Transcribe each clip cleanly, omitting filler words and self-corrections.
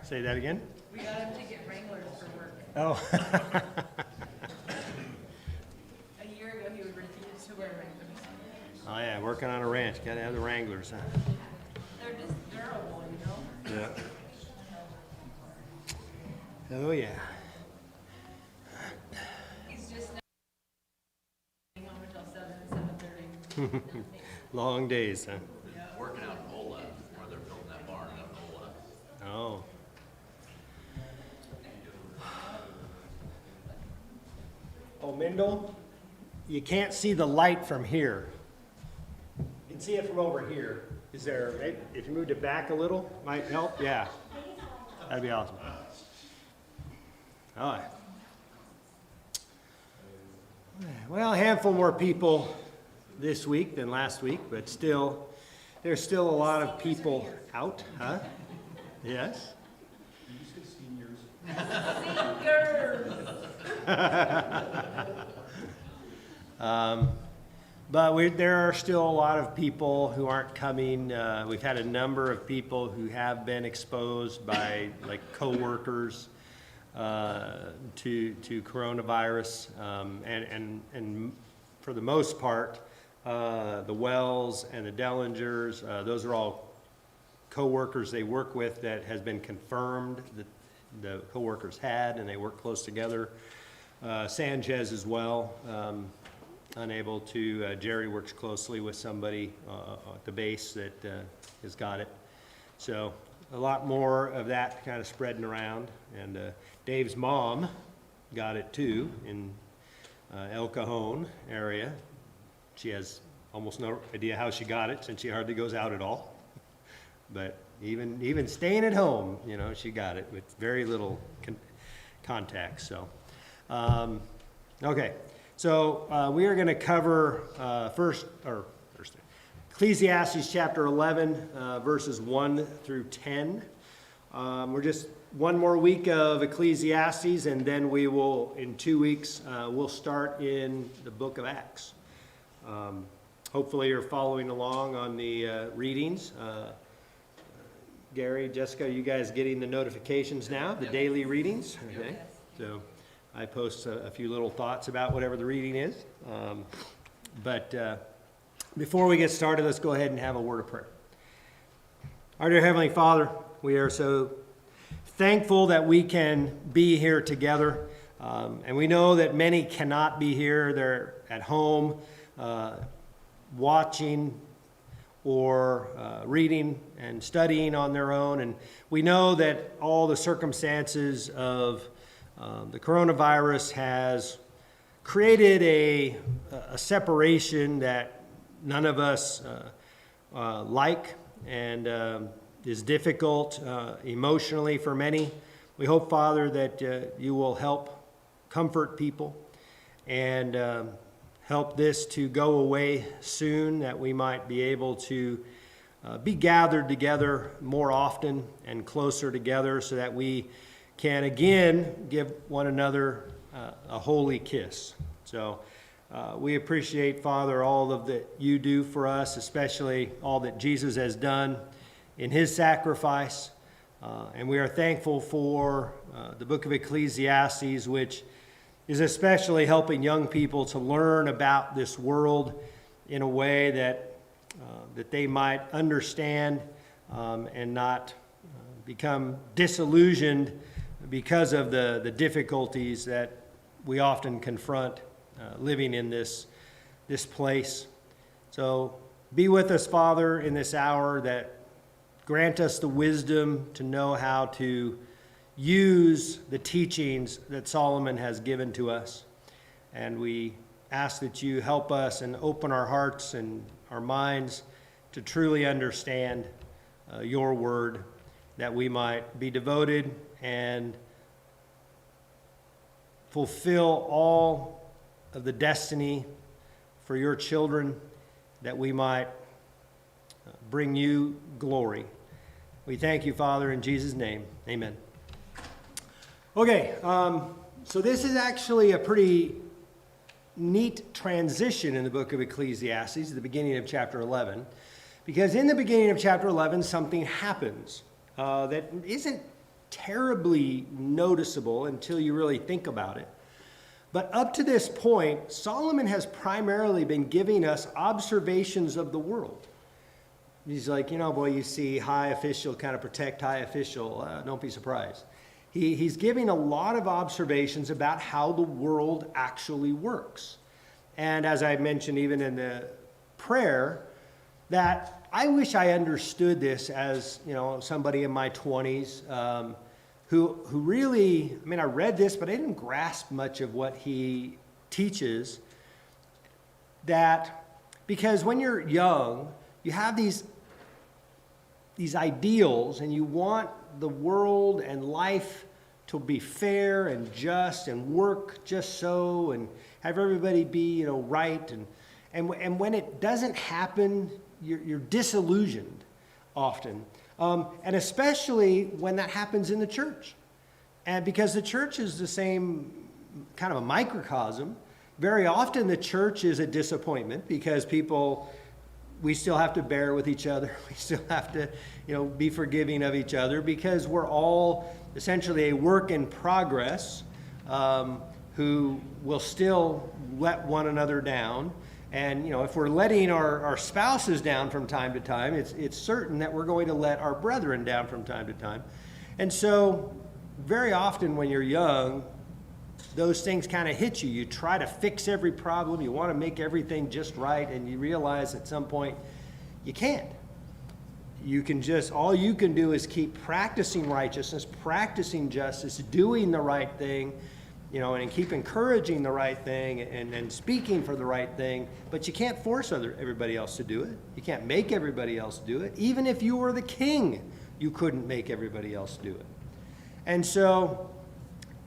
Say that again? We got him to get Wranglers for work. Oh. A year ago, he would refuse to wear Wranglers. Oh yeah, working on a ranch. Got to have the Wranglers, huh? They're just durable, you know? Yeah. Oh yeah. He's just not getting home until 7:30. Long days, huh? Working out in Ola, where they're building that barn out in Ola. Oh. Oh, Mindel, you can't see the light from here. You can see it from over here. Is there, if you moved it back a little, might help? Yeah. That'd be awesome. All right. Well, a handful more people this week than last week, but still, there's still a lot of people out, huh? Yes? But there are still a lot of people who aren't coming. We've had a number of people who have been exposed by like coworkers to coronavirus, and for the most part, the Wells and the Dellingers, those are all coworkers they work with that has been confirmed that the coworkers had, and they work close together. Sanchez as well, unable to. Jerry works closely with somebody at the base that has got it. So a lot more of that kind of spreading around. And Dave's mom got it too in El Cajon area. She has almost no idea how she got it since she hardly goes out at all. But even staying at home, you know, she got it with very little contact. So, okay. So we are going to cover first Ecclesiastes chapter 11, verses 1 through 10. We're just one more week of Ecclesiastes, and then we will, in 2 weeks, we'll start in the book of Acts. Hopefully you're following along on the readings. Gary, Jessica, you guys getting the notifications now, the daily readings? Okay. So I post a few little thoughts about whatever the reading is. But before we get started, let's go ahead and have a word of prayer. Our dear Heavenly Father, we are so thankful that we can be here together. And we know that many cannot be here. They're at home watching or reading and studying on their own. And we know that all the circumstances of the coronavirus has created a separation that none of us like, and is difficult emotionally for many. We hope, Father, that you will help comfort people and help this to go away soon, that we might be able to be gathered together more often and closer together, so that we can again give one another a holy kiss. So we appreciate, Father, all of that you do for us, especially all that Jesus has done in his sacrifice. And we are thankful for the book of Ecclesiastes, which is especially helping young people to learn about this world in a way that they might understand and not become disillusioned because of the difficulties that we often confront living in this place. So be with us, Father, in this hour, that grant us the wisdom to know how to use the teachings that Solomon has given to us. And we ask that you help us and open our hearts and our minds to truly understand your word, that we might be devoted and fulfill all of the destiny for your children, that we might bring you glory. We thank you, Father, in Jesus' name. Amen. Okay, so this is actually a pretty neat transition in the book of Ecclesiastes, the beginning of chapter 11, because in the beginning of chapter 11, something happens. that isn't terribly noticeable until you really think about it. But up to this point, Solomon has primarily been giving us observations of the world. He's like, boy, you see high official kind of protect high official. Don't be surprised. He's giving a lot of observations about how the world actually works. And as I mentioned even in the prayer, that I wish I understood this as, somebody in my 20s who really, I read this, but I didn't grasp much of what he teaches. Because when you're young, you have these ideals, and you want the world and life to be fair and just and work just so, and have everybody be, right. And when it doesn't happen, you're disillusioned often. And especially when that happens in the church. And because the church is the same kind of a microcosm, very often the church is a disappointment because we still have to bear with each other. We still have to, be forgiving of each other because we're all essentially a work in progress who will still let one another down. And, if we're letting our spouses down from time to time, it's certain that we're going to let our brethren down from time to time. And so very often when you're young, those things kind of hit you. You try to fix every problem. You want to make everything just right. And you realize at some point you can't. All you can do is keep practicing righteousness, practicing justice, doing the right thing, and keep encouraging the right thing and speaking for the right thing. But you can't force everybody else to do it. You can't make everybody else do it. Even if you were the king, you couldn't make everybody else do it. And so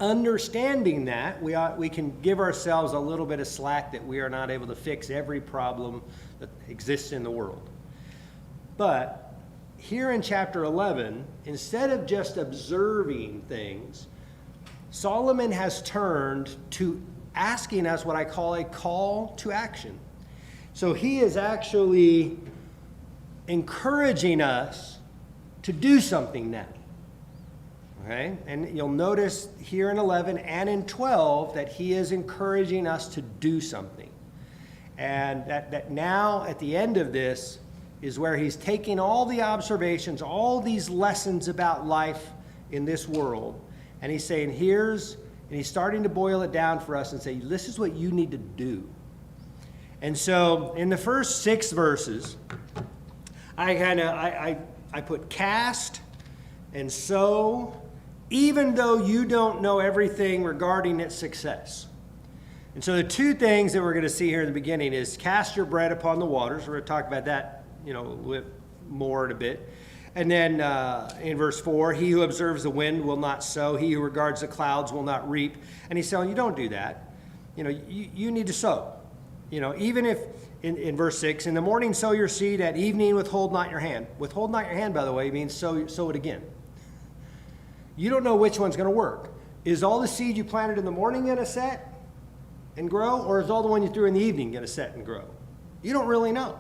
understanding that, we can give ourselves a little bit of slack that we are not able to fix every problem that exists in the world. But here in chapter 11, instead of just observing things, Solomon has turned to asking us what I call a call to action. So he is actually encouraging us to do something now. Okay? And you'll notice here in 11 and in 12 that he is encouraging us to do something. And that now at the end of this is where he's taking all the observations, all these lessons about life in this world, and he's saying, and he's starting to boil it down for us and say, this is what you need to do. And so in the first 6 verses, I put cast and sow, even though you don't know everything regarding its success. And so the 2 things that we're going to see here in the beginning is cast your bread upon the waters. We're going to talk about that, a little bit more in a bit. And then in verse 4, he who observes the wind will not sow. He who regards the clouds will not reap. And he's saying, you don't do that. You need to sow. Even if, in verse 6, in the morning sow your seed, at evening withhold not your hand. Withhold not your hand, by the way, means sow it again. You don't know which one's going to work. Is all the seed you planted in the morning going to set and grow? Or is all the one you threw in the evening going to set and grow? You don't really know.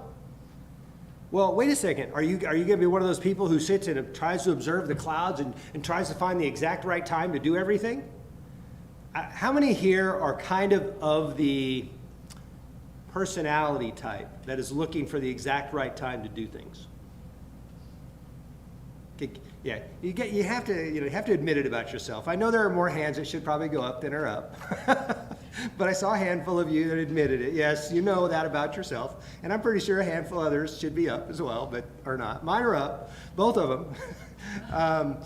Well, wait a second. Are you going to be one of those people who sits and tries to observe the clouds and tries to find the exact right time to do everything? How many here are kind of the personality type that is looking for the exact right time to do things? Yeah, you have to admit it about yourself. I know there are more hands that should probably go up than are up. But I saw a handful of you that admitted it. Yes, you know that about yourself. And I'm pretty sure a handful of others should be up as well, but are not. Mine are up, both of them.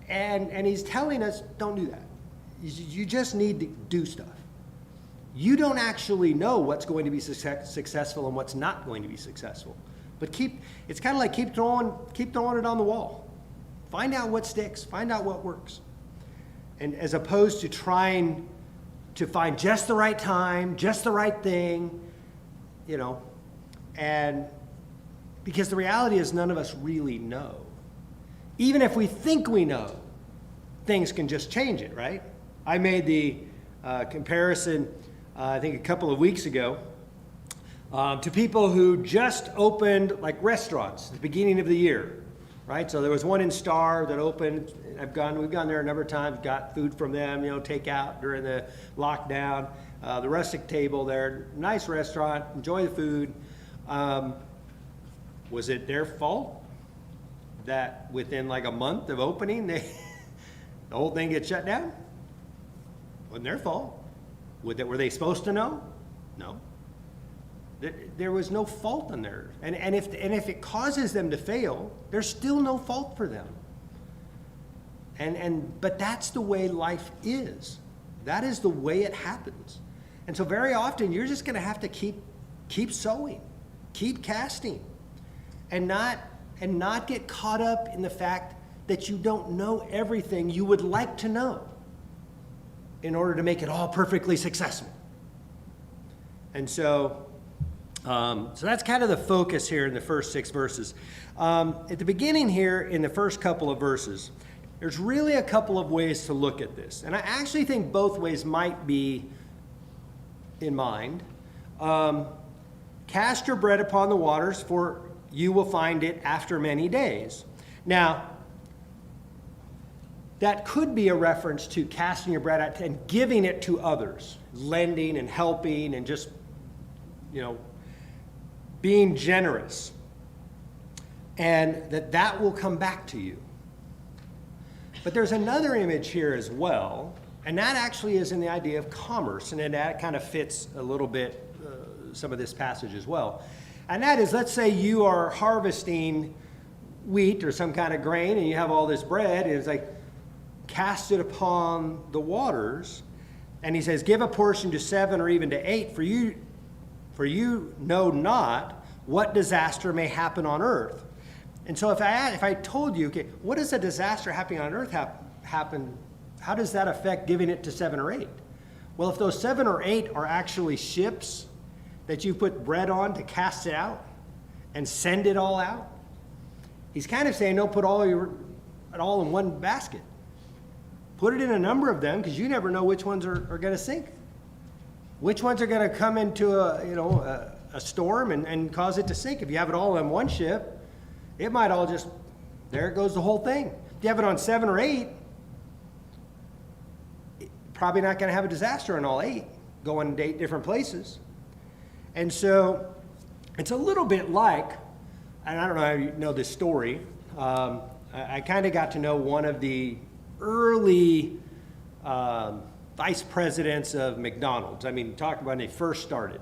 And he's telling us, don't do that. You just need to do stuff. You don't actually know what's going to be successful and what's not going to be successful. But it's kind of like keep throwing it on the wall. Find out what sticks. Find out what works. And as opposed to trying to find just the right time, just the right thing, and because the reality is none of us really know. Even if we think we know, things can just change it, right? I made the comparison, I think a couple of weeks ago, to people who just opened like restaurants at the beginning of the year. right? So there was one in Star that opened. We've gone there a number of times, got food from them, take out during the lockdown. The Rustic Table there, nice restaurant, enjoy the food. Was it their fault that within like a month of opening, the whole thing gets shut down? Wasn't their fault. Were they supposed to know? No. There was no fault in there. And if it causes them to fail, there's still no fault for them. But that's the way life is. That is the way it happens. And so very often you're just going to have to keep sowing, keep casting, and not get caught up in the fact that you don't know everything you would like to know in order to make it all perfectly successful. And so that's kind of the focus here in the first 6 verses. At the beginning here, in the first couple of verses, there's really a couple of ways to look at this. And I actually think both ways might be in mind. Cast your bread upon the waters, for you will find it after many days. Now, that could be a reference to casting your bread out and giving it to others, lending and helping and just, being generous. And that will come back to you. But there's another image here as well, and that actually is in the idea of commerce, and that kind of fits a little bit some of this passage as well. And that is, let's say you are harvesting wheat or some kind of grain, and you have all this bread, and it's like, cast it upon the waters. And he says, give a portion to 7 or even to 8, for you know not what disaster may happen on earth. And so if I told you, okay, what does a disaster happening on earth happen? How does that affect giving it to 7 or 8? Well, if those 7 or 8 are actually ships that you put bread on to cast it out and send it all out, he's kind of saying, don't put it all in one basket. Put it in a number of them, because you never know which ones are going to sink. Which ones are going to come into a storm and cause it to sink. If you have it all on one ship, it might all just, there goes the whole thing. If you have it on 7 or 8, probably not going to have a disaster on all 8, going to 8 different places. And so it's a little bit like, and I don't know how you know this story, I kind of got to know one of the early vice presidents of McDonald's. I mean, talk about when they first started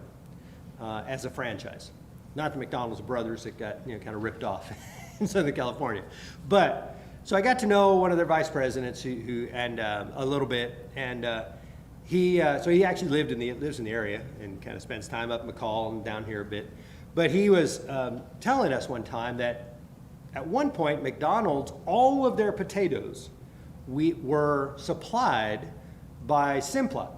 as a franchise. Not the McDonald's brothers that got kind of ripped off in Southern California. But so I got to know one of their vice presidents who and a little bit, and he actually lives in the area and kind of spends time up in McCall and down here a bit. But he was telling us one time that at one point McDonald's, all of their potatoes were supplied by Simplot.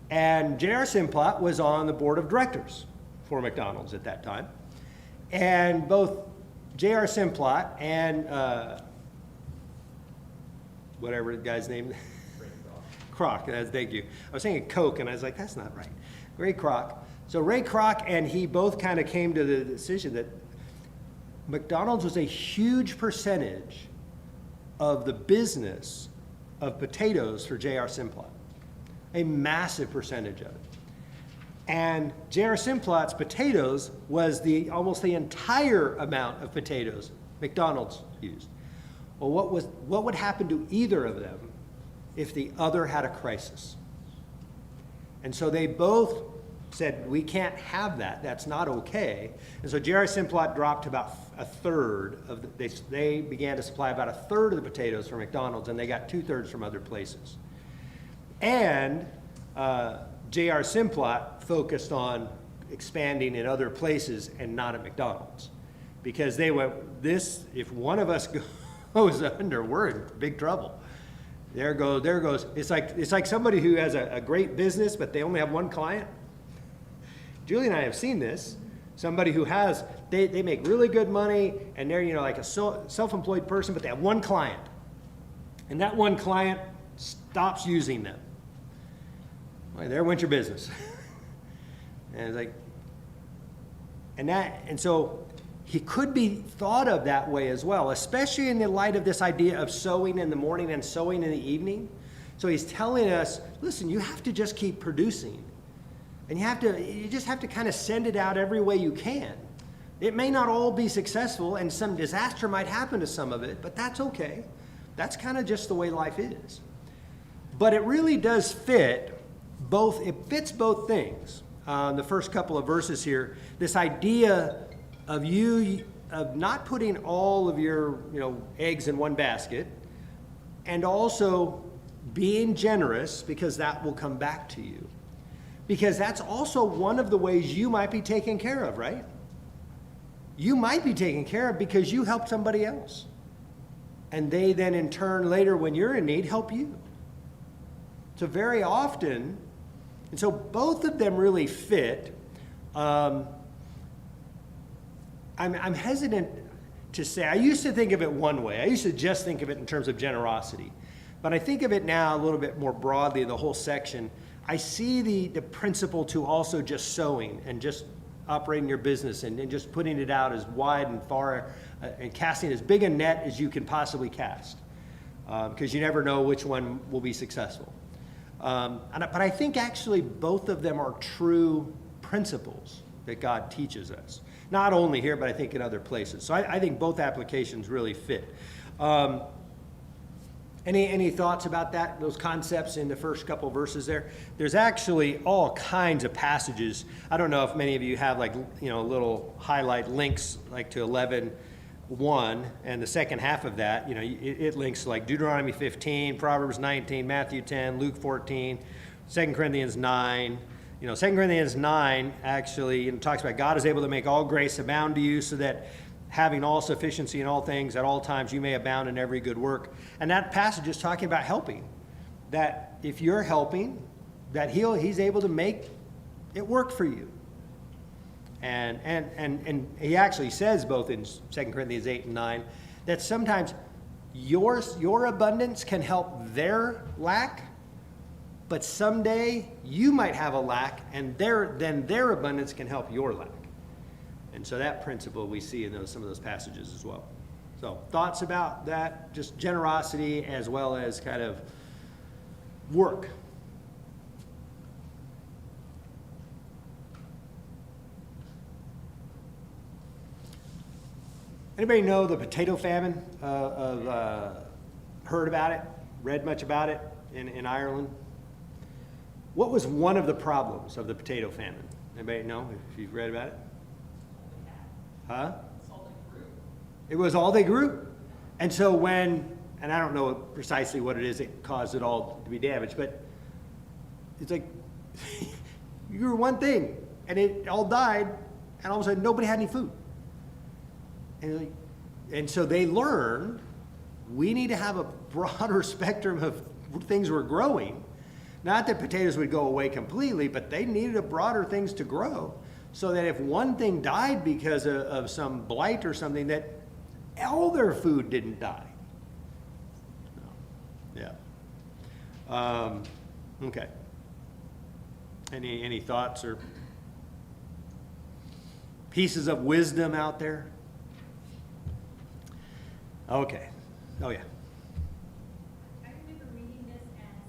And J.R. Simplot was on the board of directors for McDonald's at that time. And both J.R. Simplot and whatever the guy's name, Kroc, thank you. I was thinking Coke, and I was like, that's not right. Ray Kroc. So Ray Kroc and he both kind of came to the decision that McDonald's was a huge percentage of the business of potatoes for J.R. Simplot, a massive percentage of it. And J.R. Simplot's potatoes was almost the entire amount of potatoes McDonald's used. Well, what would happen to either of them if the other had a crisis? And so they both said, we can't have that. That's not okay. And so J.R. Simplot dropped about a third of they began to supply about a third of the potatoes from McDonald's, and they got 2/3 from other places. And J.R. Simplot focused on expanding in other places and not at McDonald's, because they went, if one of us goes under, we're in big trouble. There goes. It's like somebody who has a great business, but they only have one client. Julie and I have seen this. Somebody who has, they make really good money, and they're like a self-employed person, but they have one client. And that one client stops using them. Well, there went your business. And it's like, and so he could be thought of that way as well, especially in the light of this idea of sowing in the morning and sowing in the evening. So he's telling us, listen, you have to just keep producing. And you just have to kind of send it out every way you can. It may not all be successful, and some disaster might happen to some of it, but that's okay. That's kind of just the way life is. But it really does fit both, it fits both things. The first couple of verses here, this idea of not putting all of your eggs in one basket, and also being generous, because that will come back to you. Because that's also one of the ways you might be taken care of, right? You might be taken care of because you helped somebody else. And they then in turn later when you're in need help you. So very often, and so both of them really fit. I'm hesitant to say, I used to think of it one way. I used to just think of it in terms of generosity. But I think of it now a little bit more broadly, the whole section. I see the principle to also just sowing and just operating your business and just putting it out as wide and far and casting as big a net as you can possibly cast. Because you never know which one will be successful. But I think actually both of them are true principles that God teaches us. Not only here, but I think in other places. So I think both applications really fit. Any thoughts about that, those concepts in the first couple verses there? There's actually all kinds of passages. I don't know if many of you have little highlight links like to 11:1, and the second half of that, it links to like Deuteronomy 15, Proverbs 19, Matthew 10, Luke 14, 2 Corinthians 9. 2 Corinthians 9 actually talks about God is able to make all grace abound to you so that having all sufficiency in all things at all times you may abound in every good work. And that passage is talking about helping. That if you're helping, that he's able to make it work for you. And he actually says both in 2 Corinthians 8 and 9 that sometimes your abundance can help their lack, but someday you might have a lack, and their abundance can help your lack. And so that principle we see in some of those passages as well. So thoughts about that, just generosity as well as kind of work. Anybody know the potato famine? Heard about it? Read much about it in Ireland? What was one of the problems of the potato famine? Anybody know if you've read about it? Huh? It was all they grew. And so and I don't know precisely what it is that caused it all to be damaged, but it's like you grew one thing and it all died, and all of a sudden nobody had any food. And so they learned we need to have a broader spectrum of things we're growing. Not that potatoes would go away completely, but they needed a broader things to grow so that if one thing died because of some blight or something, that all their food didn't die. Yeah. Okay. Any thoughts or pieces of wisdom out there? Okay. Oh, yeah. I remember reading this as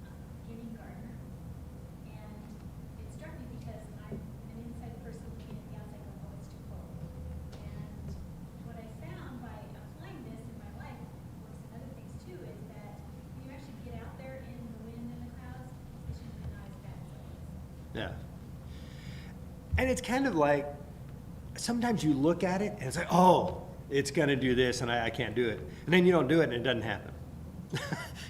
a beginning gardener, and it struck me because I'm an inside person looking at the outside going, oh, it's too cold. And what I found by applying this in my life, works in other things too, is that when you actually get out there in the wind and the clouds, it's usually not as bad as it is. Yeah. And it's kind of like, sometimes you look at it and it's like, oh, it's going to do this and I can't do it. And then you don't do it and it doesn't happen.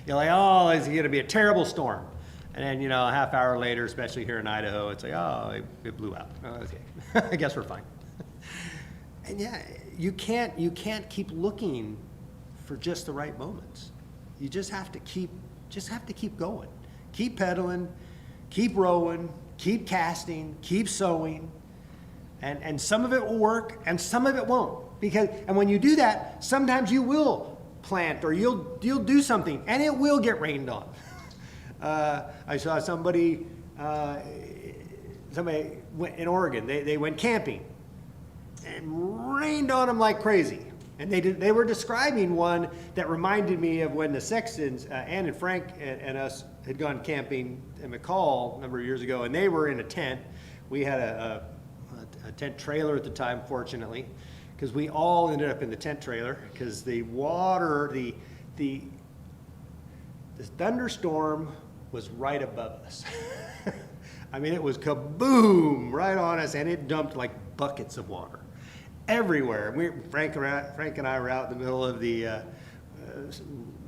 You're like, oh, it's going to be a terrible storm. And then, a half hour later, especially here in Idaho, it's like, oh, it blew out. Oh, okay. I guess we're fine. And yeah, you can't keep looking for just the right moments. You just have to keep going. Keep pedaling, keep rowing, keep casting, keep sowing. And some of it will work and some of it won't. And when you do that, sometimes you will plant or you'll do something and it will get rained on. I saw somebody in Oregon, they went camping. and rained on them like crazy. And they were describing one that reminded me of when the Sextons, Ann and Frank and us had gone camping in McCall a number of years ago, and they were in a tent. We had a tent trailer at the time, fortunately, because we all ended up in the tent trailer because the water, the thunderstorm was right above us. I mean, it was kaboom right on us, and it dumped like buckets of water everywhere. Frank and I were out in the middle of the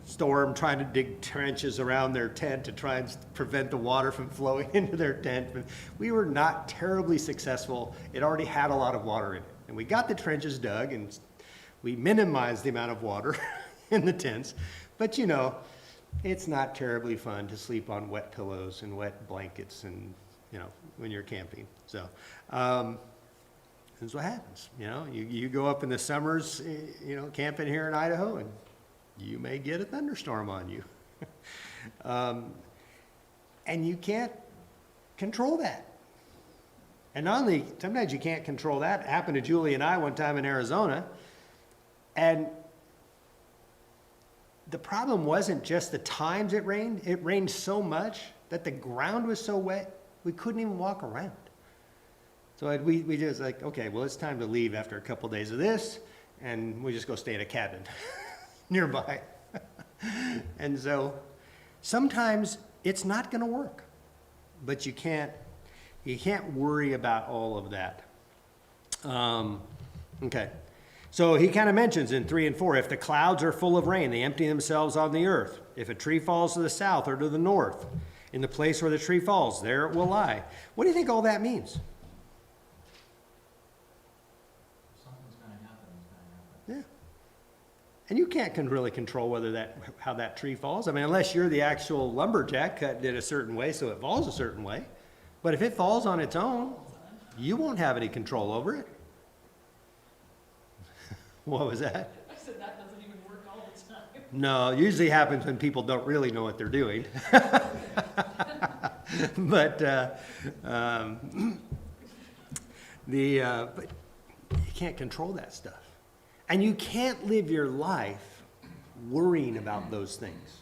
storm trying to dig trenches around their tent to try and prevent the water from flowing into their tent. But we were not terribly successful. It already had a lot of water in it. And we got the trenches dug, and we minimized the amount of water in the tents. But you know, it's not terribly fun to sleep on wet pillows and wet blankets and, you know, when you're camping. So, that's what happens. You know, you go up in the summers, you know, camping here in Idaho, and you may get a thunderstorm on you. And you can't control that. And not only, sometimes you can't control that. It happened to Julie and I one time in Arizona. And the problem wasn't just the times it rained so much that the ground was so wet, we couldn't even walk around. So we just like, okay, well, it's time to leave after a couple days of this, and we just go stay in a cabin nearby. And so sometimes it's not going to work, but you can't worry about all of that. Okay. So he kind of mentions in 3 and 4, if the clouds are full of rain, they empty themselves on the earth. If a tree falls to the south or to the north, in the place where the tree falls, there it will lie. What do you think all that means? Something's going to happen. It's going to happen. Yeah. And you can't really control how that tree falls. I mean, unless you're the actual lumberjack cutting it a certain way so it falls a certain way. But if it falls on its own, you won't have any control over it. What was that? I said that doesn't even work all the time. No, it usually happens when people don't really know what they're doing. But but you can't control that stuff. And you can't live your life worrying about those things.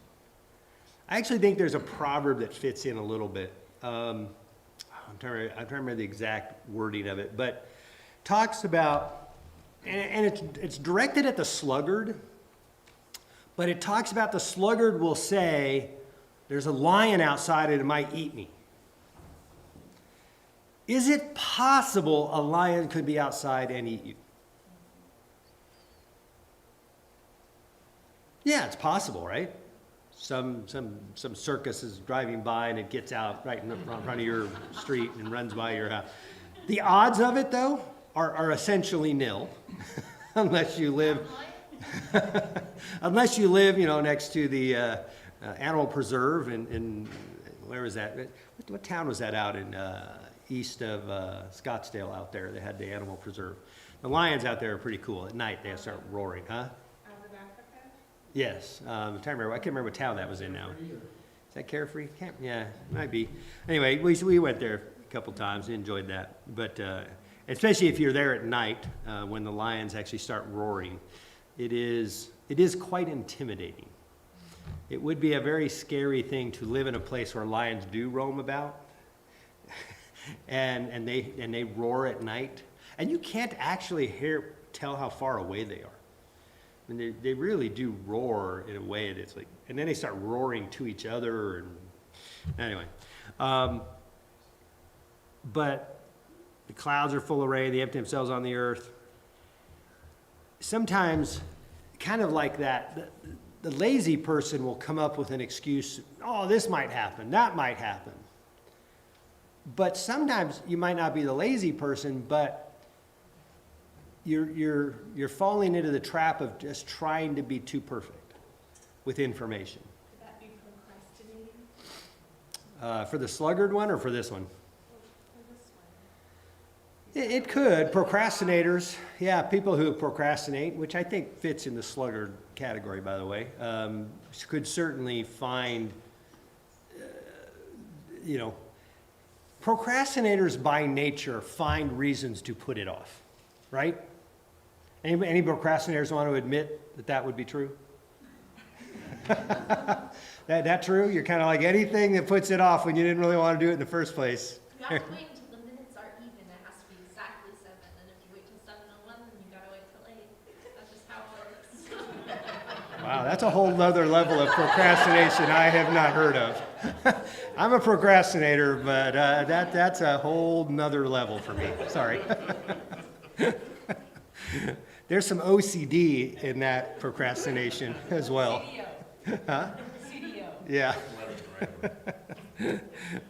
I actually think there's a proverb that fits in a little bit. I'm trying to remember the exact wording of it, but talks about, and it's directed at the sluggard, but it talks about the sluggard will say, there's a lion outside and it might eat me. Is it possible a lion could be outside and eat you? Yeah, it's possible, right? Some circus is driving by and it gets out right in front of your street and runs by your house. The odds of it, though, are essentially nil, unless you live, you know, next to the animal preserve in where was that? What town was that out in east of Scottsdale out there? They had the animal preserve. The lions out there are pretty cool. At night they start roaring, huh? Out of Africa? Yes, I can't remember what town that was in now. Is that Carefree? Yeah, it might be. Anyway, we went there a couple times and enjoyed that. But especially if you're there at night when the lions actually start roaring, it is quite intimidating. It would be a very scary thing to live in a place where lions do roam about, and they roar at night, and you can't actually tell how far away they are. I mean, they really do roar in a way that's like, and then they start roaring to each other. And anyway, but the clouds are full of rain, they empty themselves on the earth. Sometimes, kind of like that, the lazy person will come up with an excuse. Oh, this might happen, that might happen. But sometimes you might not be the lazy person, but you're falling into the trap of just trying to be too perfect with information. Could that be procrastinating? For the sluggard one or for this one? For this one. It could. Procrastinators, yeah, people who procrastinate, which I think fits in the sluggard category, by the way, could certainly find, you know, procrastinators by nature find reasons to put it off. right? Any procrastinators want to admit that that would be true? that true? You're kind of like anything that puts it off when you didn't really want to do it in the first place. You have to wait until the minutes are even. It has to be exactly 7. And if you wait till 7:01, then you gotta wait till 8. That's just how it works. Wow, that's a whole other level of procrastination I have not heard of. I'm a procrastinator, but that's a whole nother level for me. Sorry. There's some OCD in that procrastination as well. CDO. Huh? CDO. Yeah.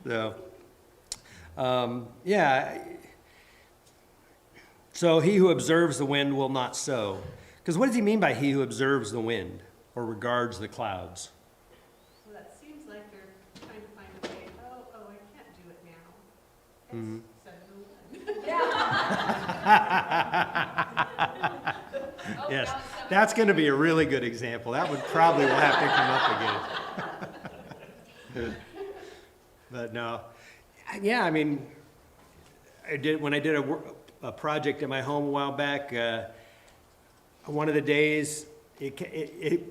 So, yeah. So he who observes the wind will not sow. Because what does he mean by he who observes the wind or regards the clouds? Well, that seems like you're trying to find a way, I can't do it now. Mhm. It's 7:01. Oh, Yes, now it's 7. that's going to be a really good example. That would probably will have to come up again. But no, yeah, I mean, when I did a project at my home a while back, one of the days,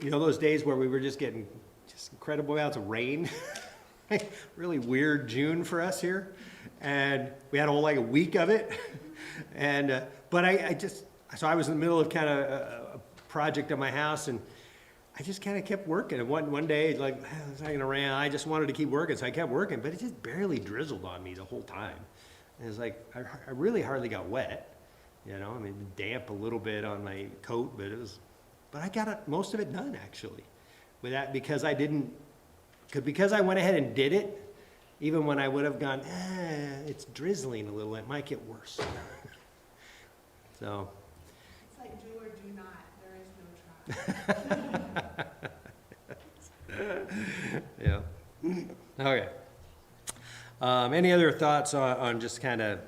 those days where we were just getting just incredible amounts of rain, really weird June for us here, and we had a week of it, and but I was in the middle of kind of a project at my house, and I just kind of kept working. And one day, it's not going to rain. I just wanted to keep working, so I kept working. But it just barely drizzled on me the whole time. And it's like I really hardly got wet. I mean, damp a little bit on my coat, but I got most of it done actually. With that, because I went ahead and did it, even when I would have gone, it's drizzling a little. It might get worse. So. It's like do or do not. There is no try. Yeah. Okay. Any other thoughts on just kind of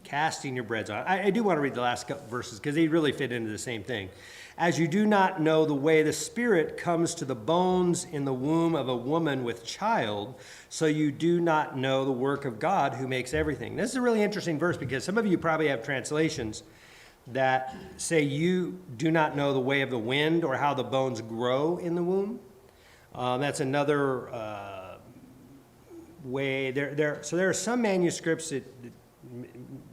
casting your breads on? I do want to read the last couple verses because they really fit into the same thing. As you do not know the way the Spirit comes to the bones in the womb of a woman with child, so you do not know the work of God who makes everything. This is a really interesting verse because some of you probably have translations that say you do not know the way of the wind or how the bones grow in the womb. That's another way. So there are some manuscripts that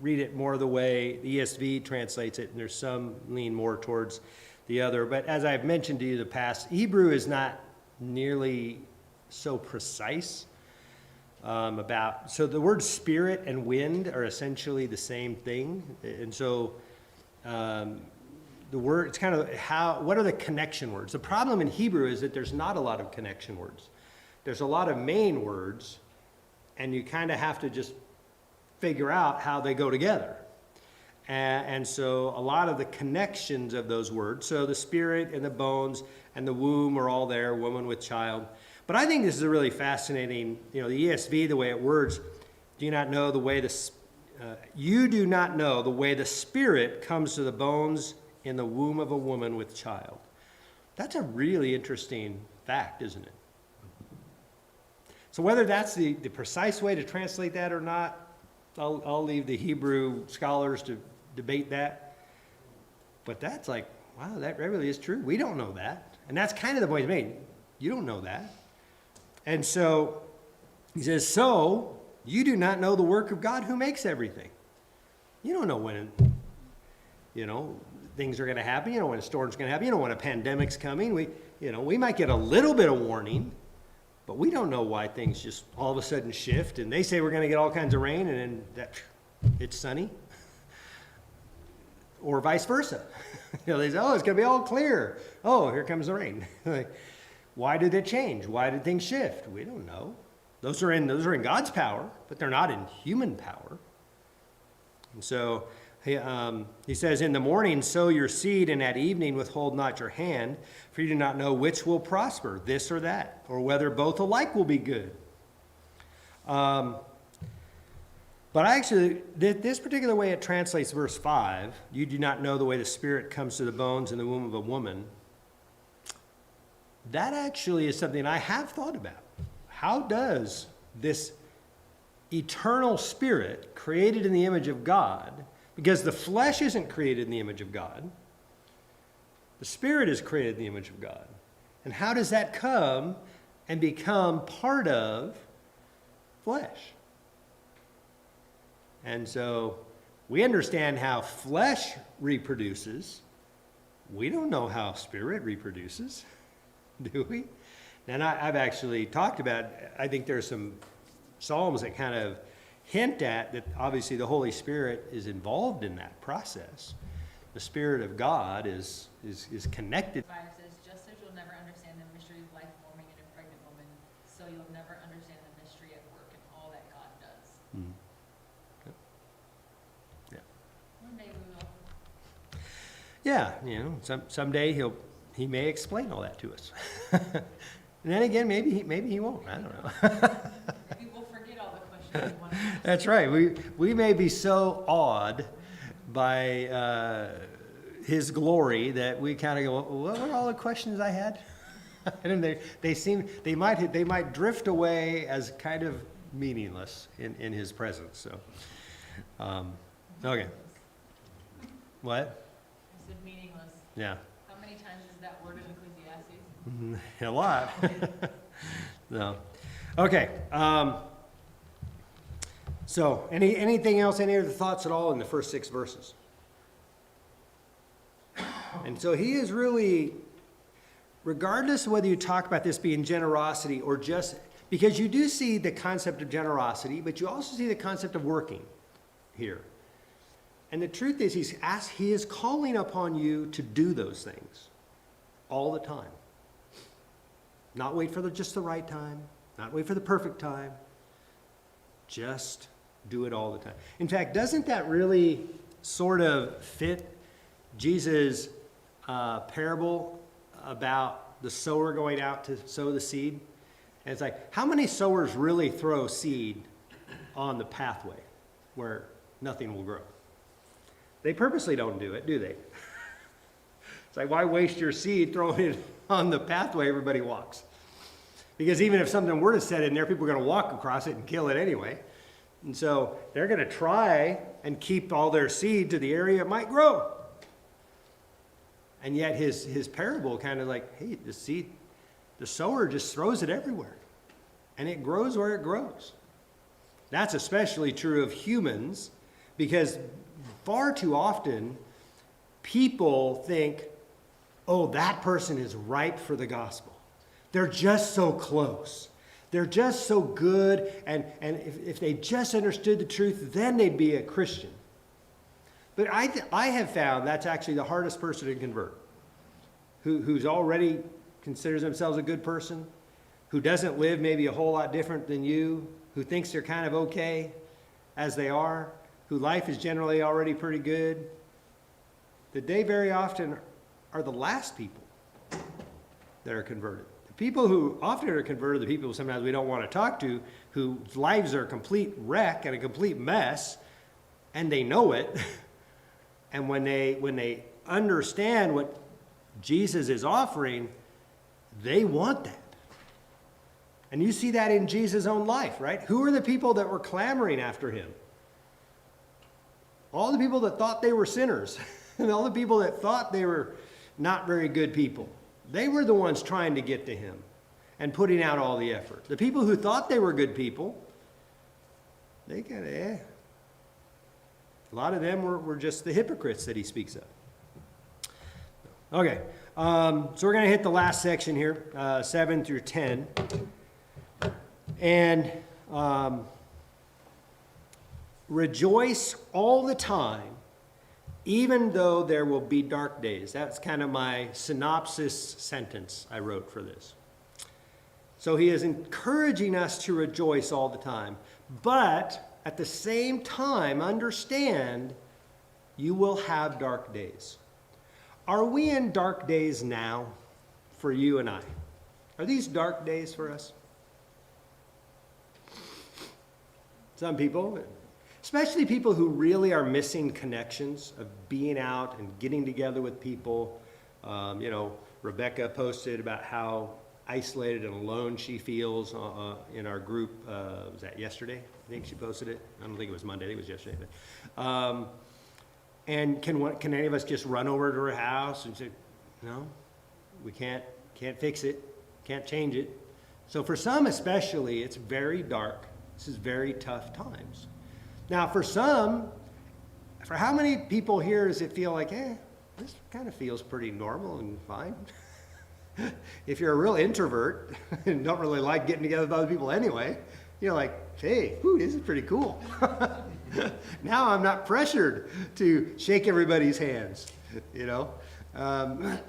read it more the way the ESV translates it, and there's some lean more towards the other. But as I've mentioned to you in the past, Hebrew is not nearly so precise so the words spirit and wind are essentially the same thing. And so the word, it's kind of what are the connection words? The problem in Hebrew is that there's not a lot of connection words. There's a lot of main words, and you kind of have to just figure out how they go together. And so a lot of the connections of those words, so the spirit and the bones and the womb are all there, woman with child. But I think this is a really fascinating, the ESV, the way it words, you do not know the way the Spirit comes to the bones in the womb of a woman with child. That's a really interesting fact, isn't it? So whether that's the precise way to translate that or not, I'll leave the Hebrew scholars to debate that. But that's wow, that really is true. We don't know that. And that's kind of the point he's made. You don't know that. And so he says, so you do not know the work of God who makes everything. You don't know when, things are going to happen. You don't know when a storm's going to happen. You don't know when a pandemic's coming. We might get a little bit of warning, but we don't know why things just all of a sudden shift. And they say we're going to get all kinds of rain, and then it's sunny. Or vice versa. They say, it's going to be all clear. Oh, here comes the rain. Why did it change? Why did things shift? We don't know. Those are in God's power, but they're not in human power. And so he says, in the morning sow your seed, and at evening withhold not your hand, for you do not know which will prosper, this or that, or whether both alike will be good. But actually, this particular way it translates verse 5, you do not know the way the Spirit comes to the bones in the womb of a woman, that actually is something I have thought about. How does this eternal Spirit, created in the image of God, Because the flesh isn't created in the image of God. The Spirit is created in the image of God. And how does that come and become part of flesh? And so we understand how flesh reproduces. We don't know how Spirit reproduces, do we? And I've actually talked about, I think there's some Psalms that kind of hint at that obviously the Holy Spirit is involved in that process. The Spirit of God is connected. 5 says, just as you'll never understand the mystery of life forming in a pregnant woman, so you'll never understand the mystery at work and all that God does. Mm. Yeah. One day we will. Yeah, you know, someday he may explain all that to us. And then again, maybe he won't. I don't know. Maybe we'll forget all the questions we want to ask. That's right. We may be so awed by his glory that we kind of go, what were all the questions I had? And they might drift away as kind of meaningless in his presence. So, okay. What? I said meaningless. Yeah. How many times is that word in Ecclesiastes? A lot. No. Okay. So, anything else? Any other thoughts at all in the first 6 verses? And so he is really, regardless of whether you talk about this being generosity or just, because you do see the concept of generosity, but you also see the concept of working here. And the truth is, he is calling upon you to do those things all the time. Not wait for just the right time, not wait for the perfect time. Just do it all the time. In fact, doesn't that really sort of fit Jesus' parable about the sower going out to sow the seed? And it's like, how many sowers really throw seed on the pathway where nothing will grow? They purposely don't do it, do they? It's like, why waste your seed throwing it on the pathway everybody walks? Because even if something were to set in there, people are going to walk across it and kill it anyway. And so they're going to try and keep all their seed to the area it might grow. And yet his parable kind of like, hey, the seed, the sower just throws it everywhere. And it grows where it grows. That's especially true of humans, because far too often people think, oh, that person is ripe for the gospel. They're just so close. They're just so good, and if they just understood the truth, then they'd be a Christian. But I have found that's actually the hardest person to convert, who's already considers themselves a good person, who doesn't live maybe a whole lot different than you, who thinks they're kind of okay as they are, who life is generally already pretty good, that they very often are the last people that are converted. The people who often are converted, the people who sometimes we don't want to talk to, whose lives are a complete wreck and a complete mess, and they know it, and when they understand what Jesus is offering, they want that. And you see that in Jesus' own life, right? Who are the people that were clamoring after him? All the people that thought they were sinners, and all the people that thought they were not very good people. They were the ones trying to get to him and putting out all the effort. The people who thought they were good people, they kind of, A lot of them were just the hypocrites that he speaks of. Okay, so we're going to hit the last section here, 7 through 10. And rejoice all the time, even though there will be dark days. That's kind of my synopsis sentence I wrote for this. So he is encouraging us to rejoice all the time, but at the same time, understand you will have dark days. Are we in dark days now for you and I? Are these dark days for us? Some people, especially people who really are missing connections of being out and getting together with people. Rebecca posted about how isolated and alone she feels in our group. Was that yesterday? I think she posted it. I don't think it was Monday. I think it was yesterday. And can any of us just run over to her house and say, no, we can't fix it, can't change it. So for some especially, it's very dark. This is very tough times. Now for some, for how many people here does it feel like, this kind of feels pretty normal and fine? If you're a real introvert and don't really like getting together with other people anyway, you're like, hey, this is pretty cool. Now I'm not pressured to shake everybody's hands, you know. And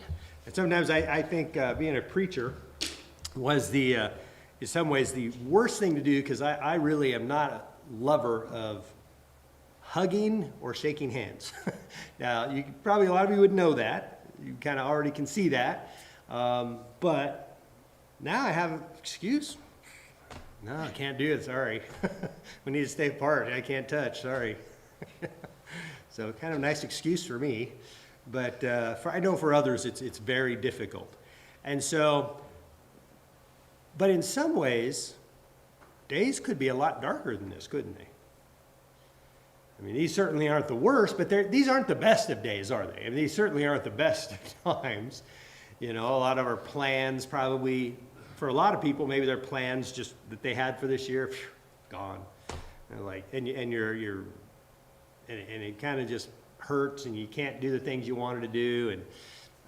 sometimes I think being a preacher was in some ways the worst thing to do, because I really am not a lover of hugging or shaking hands. Now, probably a lot of you would know that. You kind of already can see that. But now I have an excuse. No, I can't do it, sorry. We need to stay apart. I can't touch, sorry. So kind of a nice excuse for me. But I know for others it's very difficult. And so, but in some ways, days could be a lot darker than this, couldn't they? I mean, these certainly aren't the worst, but these aren't the best of days, are they? I mean, these certainly aren't the best of times. You know, a lot of our plans probably, for a lot of people, maybe their plans just that they had for this year, gone. And it kind of just hurts, and you can't do the things you wanted to do,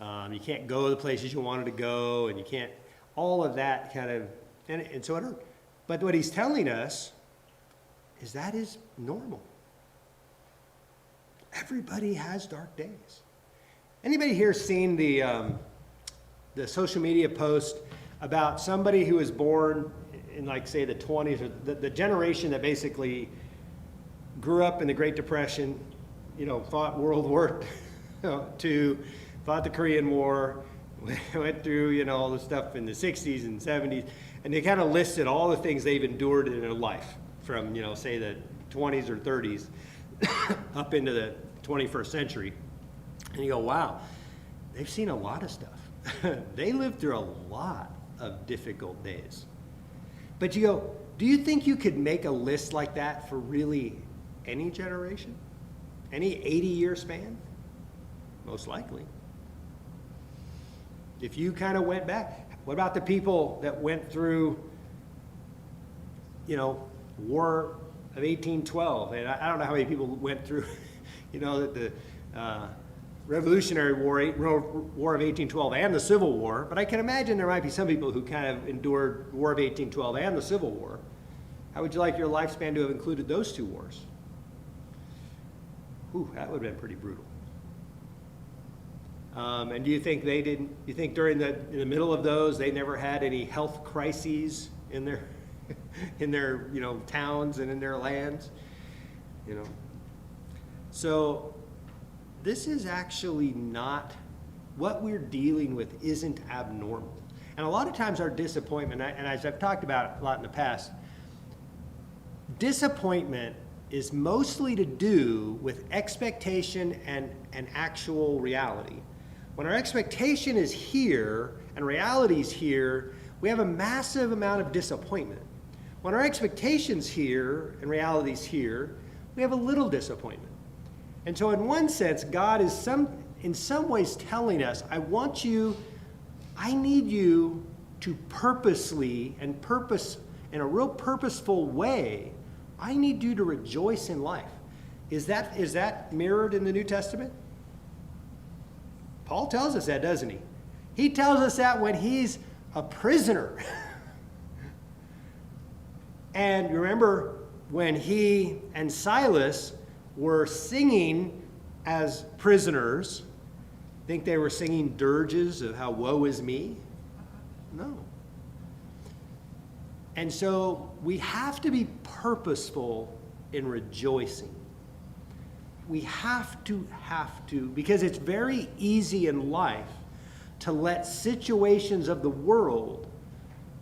and you can't go the places you wanted to go, and you can't, all of that kind of, and so it hurt. But what he's telling us is that is normal. Everybody has dark days. Anybody here seen the social media post about somebody who was born in, like, say, the 20s, or the generation that basically grew up in the Great Depression, you know, fought World War II, fought the Korean War, went through, you know, all the stuff in the 60s and 70s, and they kind of listed all the things they've endured in their life from, you know, say the 20s or 30s up into the 21st century. And you go, wow, they've seen a lot of stuff. They lived through a lot of difficult days. But you go, do you think you could make a list like that for really any generation? Any 80-year span? Most likely. If you kind of went back, what about the people that went through, you know, War of 1812? And I don't know how many people went through, you know, the Revolutionary War of 1812 and the Civil War, but I can imagine there might be some people who kind of endured War of 1812 and the Civil War. How would you like your lifespan to have included those two wars? Ooh, that would have been pretty brutal. And do you think they didn't? You think in the middle of those they never had any health crises in their you know, towns and in their lands? You know, so this is actually not, what we're dealing with isn't abnormal. And a lot of times our disappointment, and as I've talked about a lot in the past, disappointment is mostly to do with expectation and actual reality. When our expectation is here and reality is here, we have a massive amount of disappointment. When our expectation's here and reality's here, we have a little disappointment. And so in one sense, God is in some ways telling us, I need you to purposely and in a real purposeful way, I need you to rejoice in life. Is that mirrored in the New Testament? Paul tells us that, doesn't he? He tells us that when he's a prisoner. And remember when he and Silas were singing as prisoners, think they were singing dirges of how woe is me? No. And so we have to be purposeful in rejoicing. We have to, because it's very easy in life to let situations of the world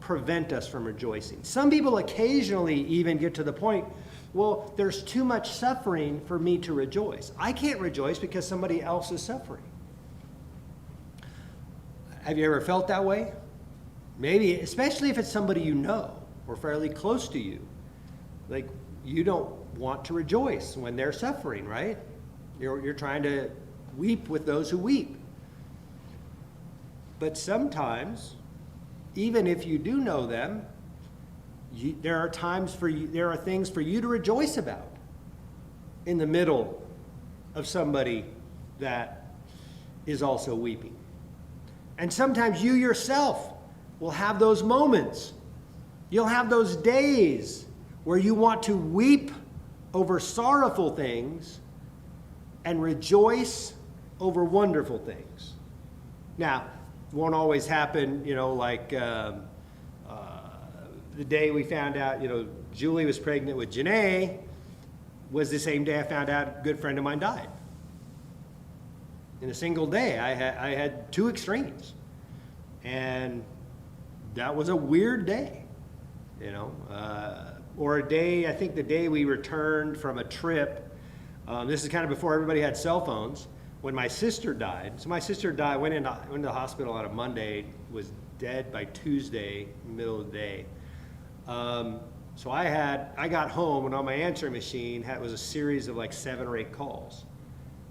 prevent us from rejoicing. Some people occasionally even get to the point, well, there's too much suffering for me to rejoice. I can't rejoice because somebody else is suffering. Have you ever felt that way? Maybe, especially if it's somebody you know or fairly close to you. Like, you don't want to rejoice when they're suffering, right? You're trying to weep with those who weep. But sometimes, even if you do know them, there are times for you, there are things for you to rejoice about in the middle of somebody that is also weeping. And sometimes you yourself will have those moments. You'll have those days where you want to weep over sorrowful things and rejoice over wonderful things. Now, it won't always happen, like the day we found out, Julie was pregnant with Janae was the same day I found out a good friend of mine died. In a single day, I had two extremes. And that was a weird day, or a day, I think the day we returned from a trip, this is kind of before everybody had cell phones, when my sister died. So my sister died, went into the hospital on a Monday, was dead by Tuesday, middle of the day. So I got home, and on my answering machine was a series of like 7 or 8 calls.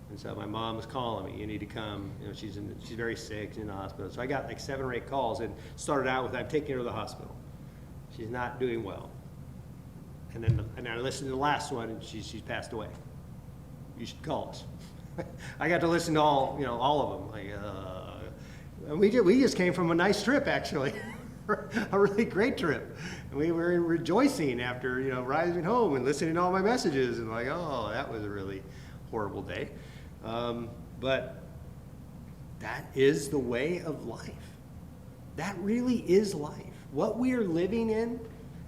And so my mom was calling me, you need to come, she's very sick, she's in the hospital. So I got like 7 or 8 calls, and started out with, I'm taking her to the hospital. She's not doing well. And then I listened to the last one, and she's passed away. You should call us. I got to listen to all of them. And we just came from a nice trip, actually. A really great trip. And we were rejoicing after, rising home and listening to all my messages, and like, oh, that was a really horrible day. But that is the way of life. That really is life. What we are living in,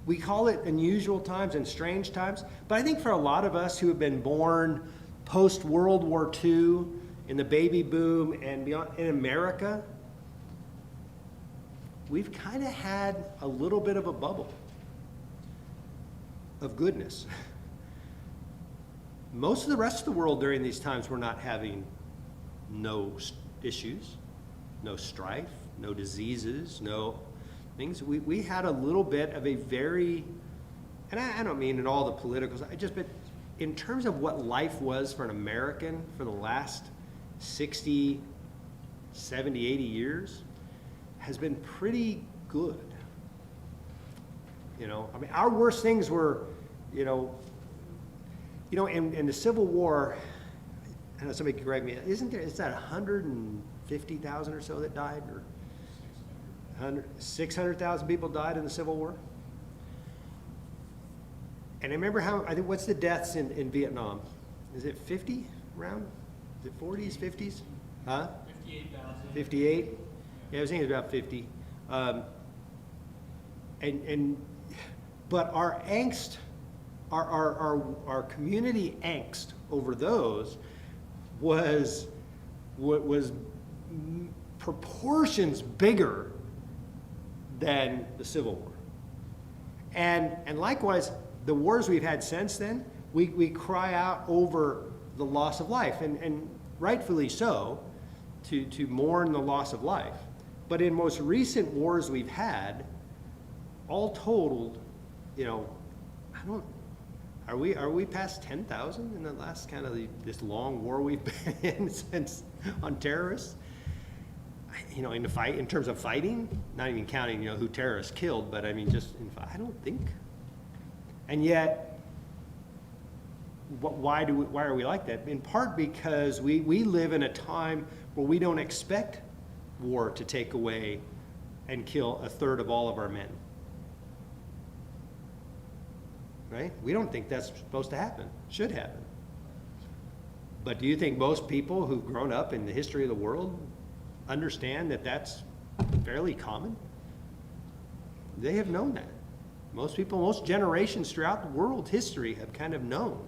we call it unusual times and strange times, but I think for a lot of us who have been born post-World War II, in the baby boom and beyond, in America, we've kind of had a little bit of a bubble of goodness. Most of the rest of the world during these times were not having no issues, no strife, no diseases, no things. We had a little bit of a very, and I don't mean in all the politicals, but in terms of what life was for an American for the last 60, 70, 80 years, has been pretty good. Our worst things were, in the Civil War, I know somebody can correct me, is that 150,000 or so that died, or 600,000 people died in the Civil War? And I remember what's the deaths in Vietnam? Is it 50 around? Is it 40s, 50s? Huh? 58,000. 58? Yeah, I was thinking about 50. But our angst, our community angst over those was proportions bigger than the Civil War. And likewise, the wars we've had since then, we cry out over the loss of life, and rightfully so, to mourn the loss of life. But in most recent wars we've had, all totaled, are we past 10,000 in the last kind of this long war we've been in since on terrorists? In the fight, in terms of fighting, not even counting, who terrorists killed, but I mean, just I don't think. And yet, why are we like that? In part because we live in a time where we don't expect war to take away and kill a third of all of our men. Right? We don't think that's supposed to happen, should happen. But do you think most people who've grown up in the history of the world understand that that's fairly common? They have known that. Most people, most generations throughout the world history have kind of known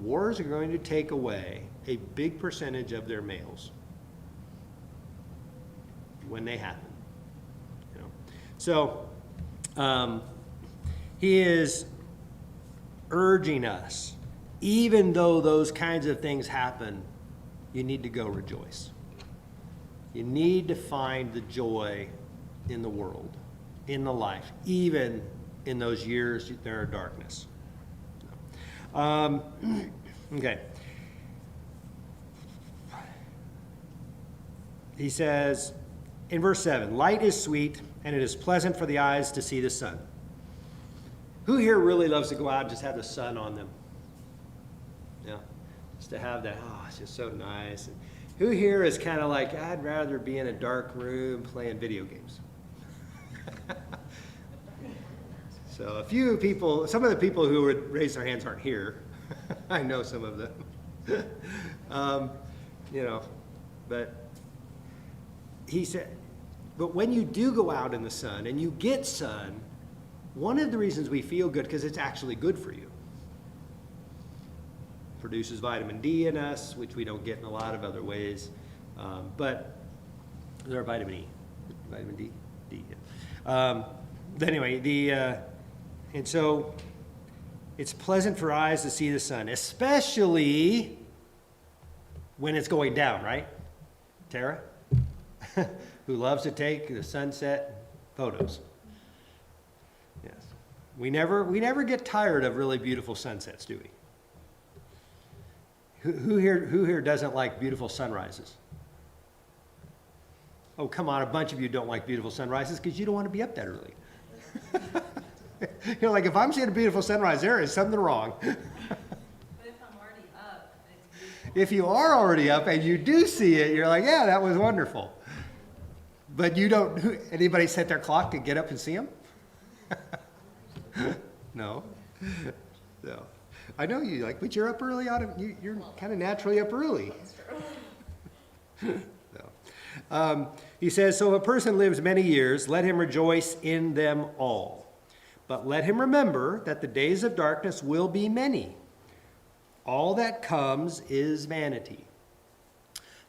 wars are going to take away a big percentage of their males when they happen. So he is urging us, even though those kinds of things happen, you need to go rejoice. You need to find the joy in the world, in the life, even in those years there are darkness. Okay. he says in verse 7, light is sweet, and it is pleasant for the eyes to see the sun. Who here really loves to go out and just have the sun on them? Yeah, just to have that, oh, it's just so nice. And who here is kind of like, I'd rather be in a dark room playing video games? So a few people, some of the people who would raise their hands aren't here. I know some of them. You know, but he said, but when you do go out in the sun and you get sun, one of the reasons we feel good, because it's actually good for you. Produces vitamin D in us, which we don't get in a lot of other ways. But is there vitamin E? Vitamin D? D, yeah. But anyway, and so it's pleasant for eyes to see the sun, especially when it's going down, right? Tara, who loves to take the sunset photos. Yes. We never get tired of really beautiful sunsets, do we? Who here doesn't like beautiful sunrises? Oh, come on, a bunch of you don't like beautiful sunrises because you don't want to be up that early. You know, like if I'm seeing a beautiful sunrise, there is something wrong. But if I'm already up, it's beautiful. If you are already up and you do see it, you're like, yeah, that was wonderful. But you don't, anybody set their clock to get up and see them? No. No. I know you like, but you're up early you're kind of naturally up early. No. He says, so if a person lives many years, let him rejoice in them all. But let him remember that the days of darkness will be many. All that comes is vanity.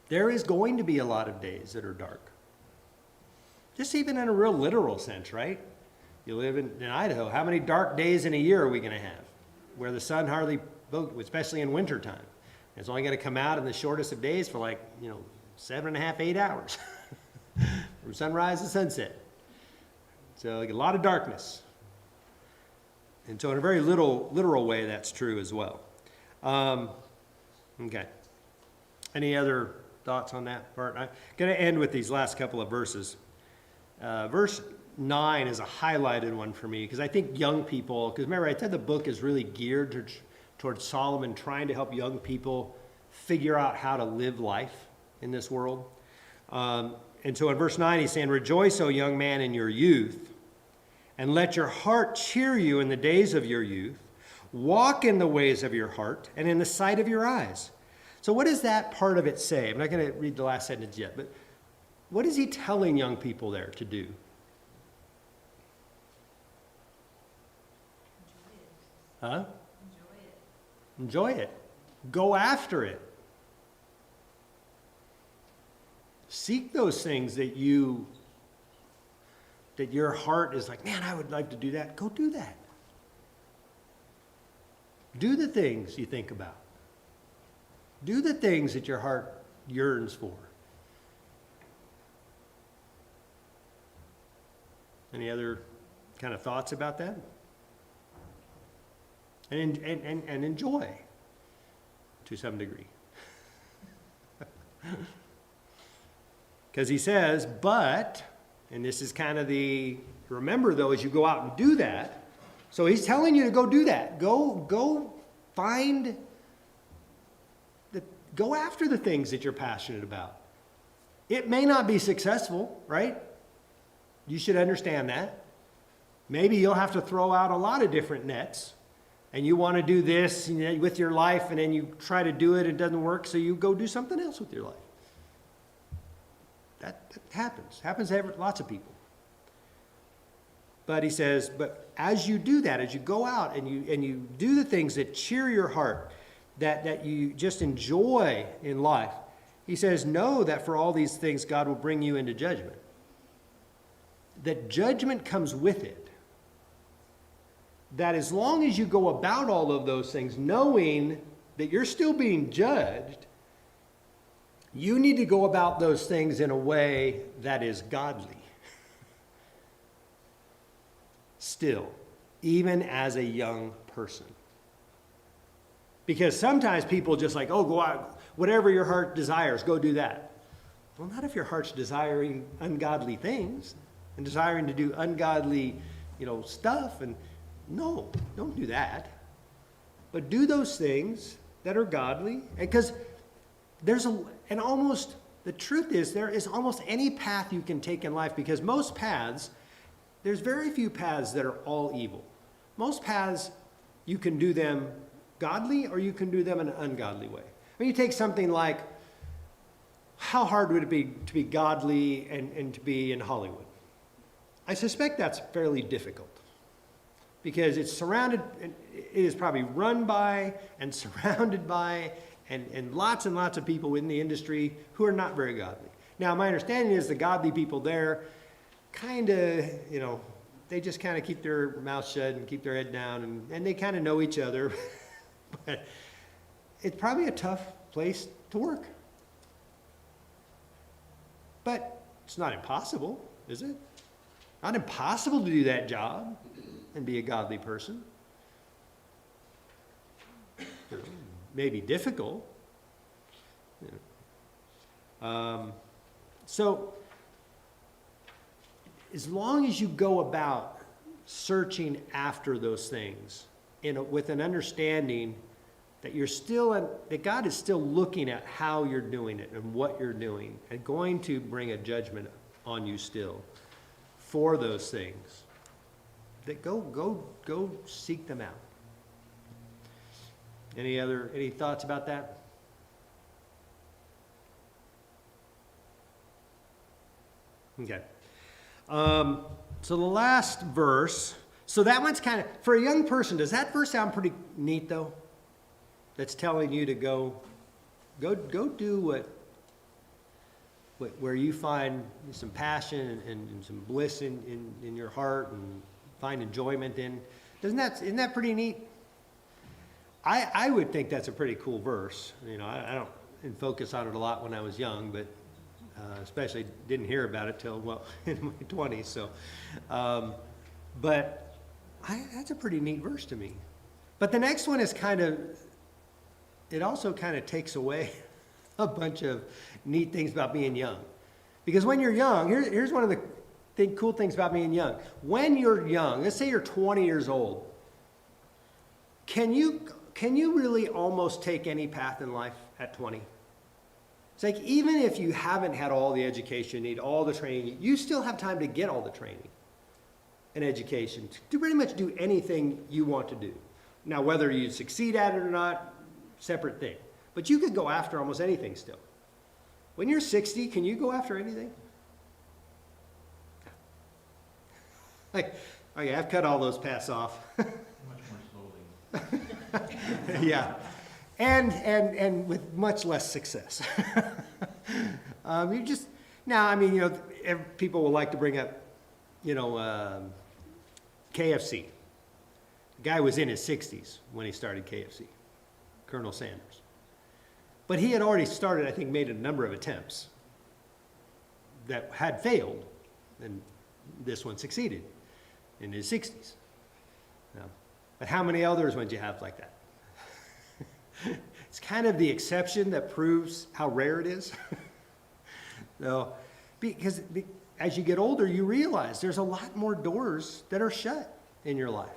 There is going to be a lot of days that are dark. Just even in a real literal sense, right? You live in Idaho. How many dark days in a year are we going to have? Where the sun hardly, especially in wintertime. It's only going to come out in the shortest of days for 7.5, 8 hours. From sunrise to sunset. So like a lot of darkness. And so in a very literal way, that's true as well. Okay. Any other thoughts on that part? I'm going to end with these last couple of verses. Verse 9 is a highlighted one for me because I think young people, because remember I said the book is really geared towards Solomon trying to help young people figure out how to live life in this world. And so in verse 9 he's saying, rejoice, O young man, in your youth, and let your heart cheer you in the days of your youth. Walk in the ways of your heart and in the sight of your eyes. So what does that part of it say? I'm not going to read the last sentence yet, but what is he telling young people there to do? Huh? Enjoy it. Go after it. Seek those things that your heart is like, man, I would like to do that. Go do that. Do the things you think about. Do the things that your heart yearns for. Any other kind of thoughts about that? And enjoy to some degree. Because he says, but, and this is kind of remember though, as you go out and do that, so he's telling you to go do that. Go find, go after the things that you're passionate about. It may not be successful, right? You should understand that. Maybe you'll have to throw out a lot of different nets, and you want to do this with your life, and then you try to do it, it doesn't work, so you go do something else with your life. That happens to lots of people. But he says, but as you do that, as you go out and you do the things that cheer your heart, that you just enjoy in life, he says, know that for all these things God will bring you into judgment. That judgment comes with it. That as long as you go about all of those things, knowing that you're still being judged, you need to go about those things in a way that is godly. Still, even as a young person. Because sometimes people just like, oh, go out, whatever your heart desires, go do that. Well, not if your heart's desiring ungodly things and desiring to do ungodly, stuff. And no, don't do that. But do those things that are godly. Because the truth is, there is almost any path you can take in life, because most paths, there's very few paths that are all evil. Most paths, you can do them godly or you can do them in an ungodly way. I mean, you take something like, how hard would it be to be godly and to be in Hollywood? I suspect that's fairly difficult, because it's surrounded, it is probably run by and surrounded by and lots of people in the industry who are not very godly. Now, my understanding is the godly people there kind of, they just kind of keep their mouth shut and keep their head down, and they kind of know each other. But it's probably a tough place to work. But it's not impossible, is it? Not impossible to do that job and be a godly person. Maybe difficult. So, as long as you go about searching after those things with an understanding that that God is still looking at how you're doing it and what you're doing, and going to bring a judgment on you still for those things, that go seek them out. Any thoughts about that? Okay. So the last verse, so that one's kind of, for a young person, does that verse sound pretty neat though? That's telling you to go do where you find some passion and some bliss in your heart and find enjoyment in. Isn't that pretty neat? I would think that's a pretty cool verse. I didn't focus on it a lot when I was young, but especially didn't hear about it till, in my 20s. So, that's a pretty neat verse to me. But the next one is it also kind of takes away a bunch of neat things about being young. Because when you're young, here's one of the cool things about being young. When you're young, let's say you're 20 years old, can you really almost take any path in life at 20? It's like, even if you haven't had all the education you need, all the training, you still have time to get all the training and education to pretty much do anything you want to do. Now, whether you succeed at it or not, separate thing. But you could go after almost anything still. When you're 60, can you go after anything? Like, okay, I've cut all those paths off. Much more slowly. Yeah. And with much less success. People will like to bring up, KFC. The guy was in his 60s when he started KFC, Colonel Sanders. But he had already started, I think, made a number of attempts that had failed, and this one succeeded in his 60s. But how many others would you have like that? It's kind of the exception that proves how rare it is. So, because as you get older, you realize there's a lot more doors that are shut in your life.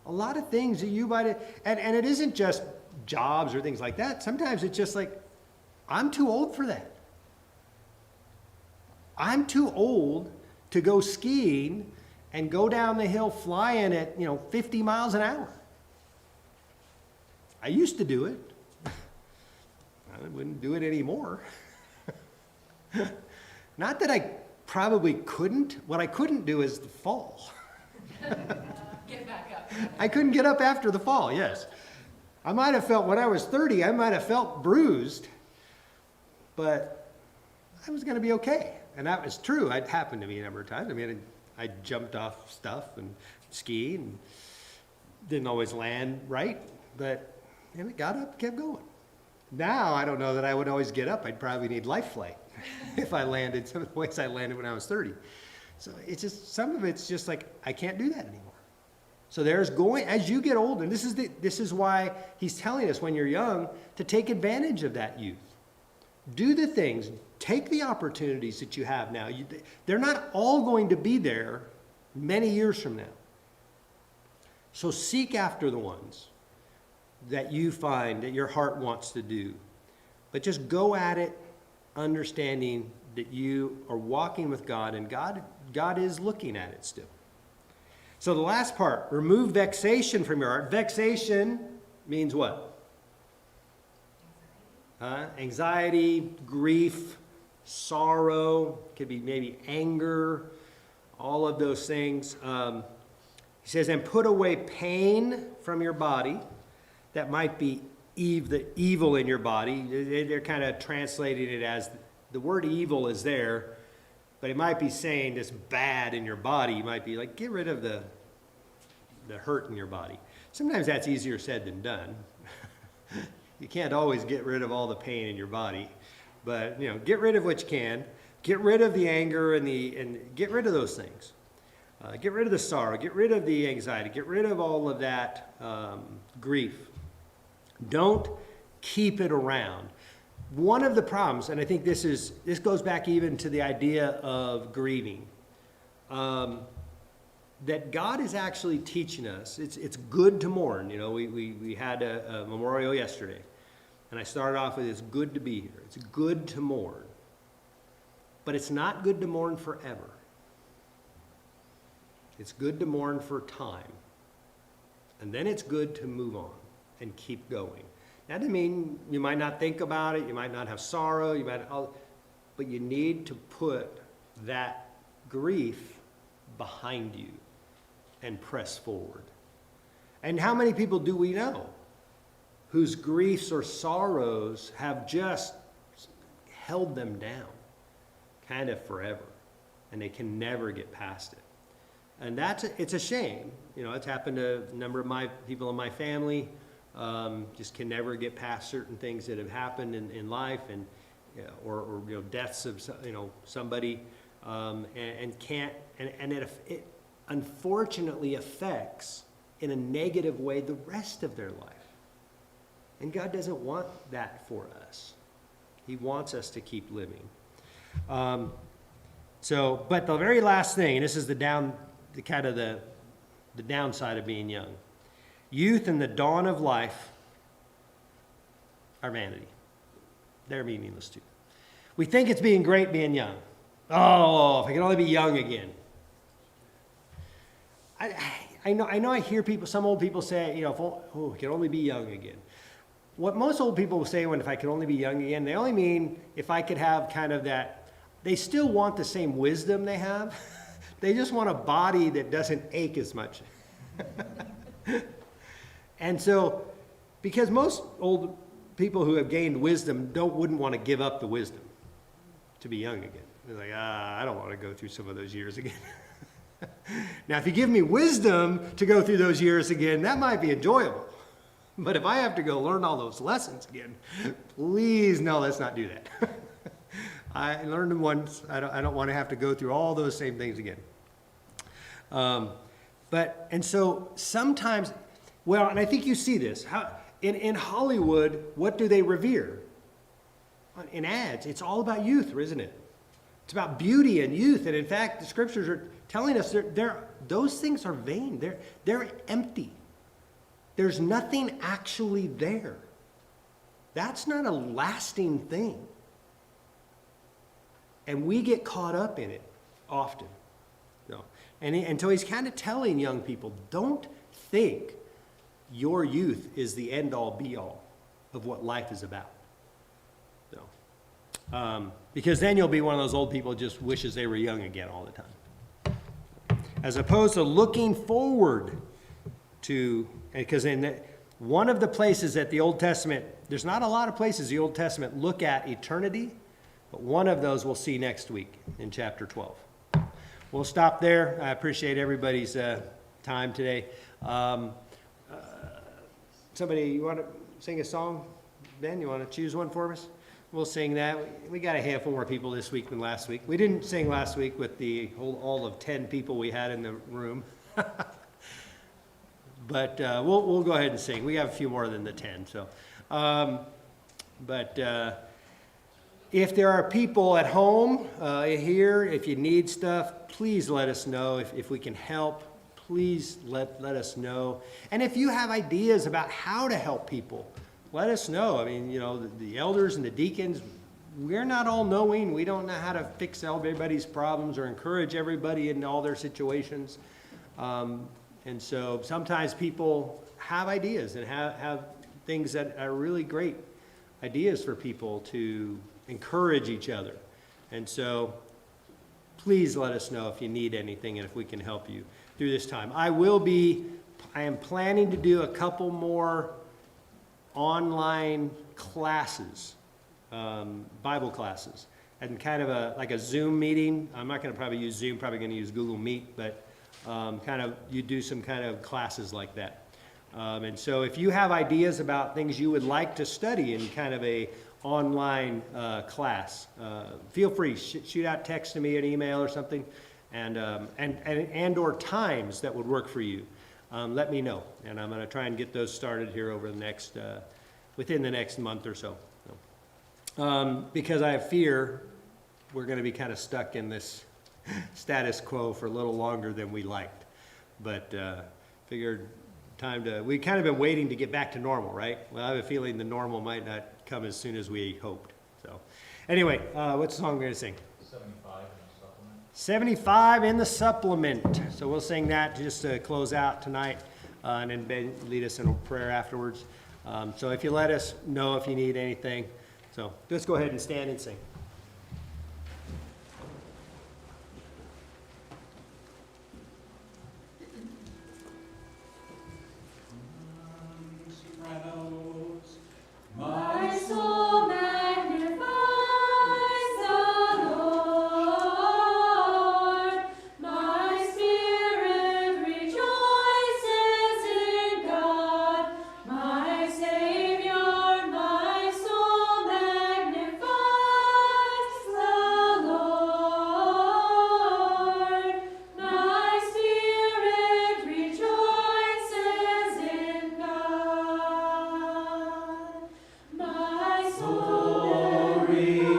A lot of things that you might, and it isn't just jobs or things like that. Sometimes it's just like, I'm too old for that. I'm too old to go skiing and go down the hill flying at 50 miles an hour. I used to do it. I wouldn't do it anymore. Not that I probably couldn't. What I couldn't do is the fall. Get back up. I couldn't get up after the fall, yes. I might have felt, when I was 30, I might have felt bruised, but I was going to be okay. And that was true. It happened to me a number of times. I jumped off stuff and skied and didn't always land right, but I got up and kept going. Now, I don't know that I would always get up. I'd probably need life flight if I landed some of the points I landed when I was 30. So it's just, some of it's just like, I can't do that anymore. So as you get older, and this is why he's telling us when you're young to take advantage of that youth. Do the things, take the opportunities that you have now. They're not all going to be there many years from now. So seek after the ones that you find that your heart wants to do. But just go at it understanding that you are walking with God, and God is looking at it still. So the last part, remove vexation from your heart. Vexation means what? Anxiety, grief, sorrow, could be maybe anger, all of those things. He says, and put away pain from your body. That might be the evil in your body. They're kind of translating it as the word evil is there, but it might be saying this bad in your body. You might be like, get rid of the hurt in your body. Sometimes that's easier said than done. You can't always get rid of all the pain in your body, but get rid of what you can. Get rid of the anger and get rid of those things. Get rid of the sorrow. Get rid of the anxiety. Get rid of all of that grief. Don't keep it around. One of the problems, and I think this goes back even to the idea of grieving, that God is actually teaching us. It's good to mourn. We had a memorial yesterday, and I started off with it's good to be here. It's good to mourn, but it's not good to mourn forever. It's good to mourn for time, and then it's good to move on and keep going. That doesn't mean you might not think about it, you might not have sorrow, but you need to put that grief behind you and press forward. And how many people do we know whose griefs or sorrows have just held them down kind of forever, and they can never get past it? And it's a shame. It's happened to a number of my people in my family. Just can never get past certain things that have happened in life, and or deaths of somebody, and can't, and it unfortunately affects in a negative way the rest of their life. And God doesn't want that for us. He wants us to keep living. But the very last thing, and this is the downside of being young. Youth and the dawn of life are vanity. They're meaningless too. We think it's being great being young. Oh, if I could only be young again. I know I hear some old people say, if I could only be young again. What most old people will say if I could only be young again, they only mean if I could have kind of that, they still want the same wisdom they have. They just want a body that doesn't ache as much. And so, because most old people who have gained wisdom wouldn't want to give up the wisdom to be young again. They're like, I don't want to go through some of those years again. Now, if you give me wisdom to go through those years again, that might be enjoyable. But if I have to go learn all those lessons again, please, no, let's not do that. I learned them once. I don't want to have to go through all those same things again. And so sometimes, and I think you see this. In Hollywood, what do they revere? In ads, it's all about youth, isn't it? It's about beauty and youth. And in fact, the scriptures are telling us those things are vain. They're empty. There's nothing actually there. That's not a lasting thing. And we get caught up in it often. And so he's kind of telling young people, don't think your youth is the end-all, be-all of what life is about. Because then you'll be one of those old people who just wishes they were young again all the time. As opposed to looking forward to, because in one of the places that the Old Testament, there's not a lot of places the Old Testament look at eternity, but one of those we'll see next week in chapter 12. We'll stop there. I appreciate everybody's time today. Somebody, you want to sing a song? Ben, you want to choose one for us? We'll sing that. We got a handful more people this week than last week. We didn't sing last week with all of 10 people we had in the room. But we'll go ahead and sing. We have a few more than the 10. So, If there are people at home here, if you need stuff, please let us know. If we can help, please let us know. And if you have ideas about how to help people, let us know. I mean, you know, the elders and the deacons, we're not all knowing. We don't know how to fix everybody's problems or encourage everybody in all their situations. And so sometimes people have ideas and have things that are really great ideas for people to encourage each other. And so please let us know if you need anything and if we can help you through this time. I am planning to do a couple more online classes, Bible classes, and kind of like a Zoom meeting. I'm not going to probably use Zoom, probably going to use Google Meet, but you do some kind of classes like that. And so if you have ideas about things you would like to study in kind of a online class, feel free, shoot out text to me, an email or something, and or times that would work for you. Let me know, and I'm going to try and get those started here over the next, within the next month or so. Because I we we're going to be kind of stuck in this status quo for a little longer than we liked. But figured we kind of been waiting to get back to normal, right? Well, I have a feeling the normal might not come as soon as we hoped. So anyway, what's the song we're going to sing? 75 in the supplement. 75 in the supplement. So we'll sing that just to close out tonight, and then Ben lead us in a prayer afterwards. So if you let us know if you need anything. So let's go ahead and stand and sing. My soul magnifies the Lord. My spirit rejoices in God, my Savior. My soul magnifies the Lord. My spirit rejoices in God. My soul glory be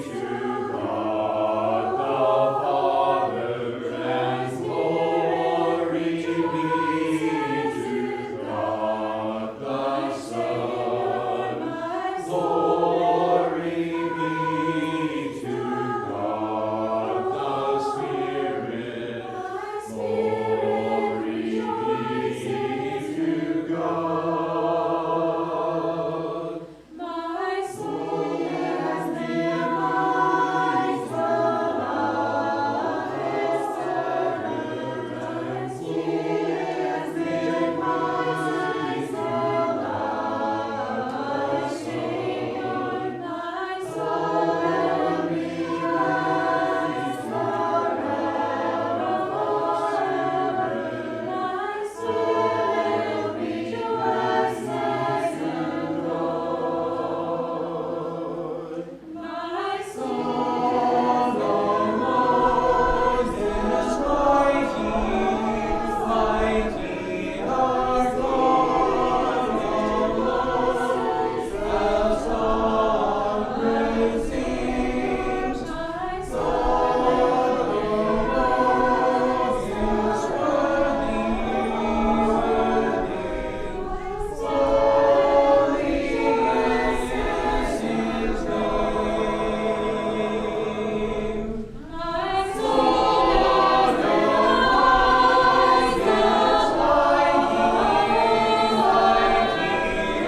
to God the Father, and glory be to God the Son. Glory be to God the Spirit. Glory be to God. My soul magnifies the Lord, His servant, and spirit rejoices the Lord, my Savior. My soul magnifies forever. My spirit rejoices in Lord. My soul knows His mighty our God alone, as song sings. My soul knows His worthy. Holy is His name. My soul magnifies the mighty,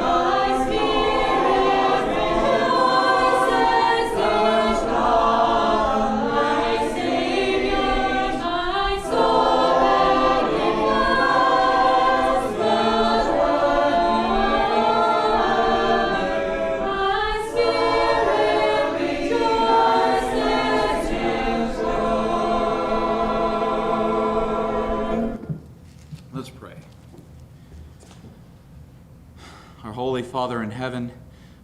my spirit rejoices in God, my Savior. My soul magnifies the my spirit rejoices in God. Let's pray. Our Holy Father in heaven,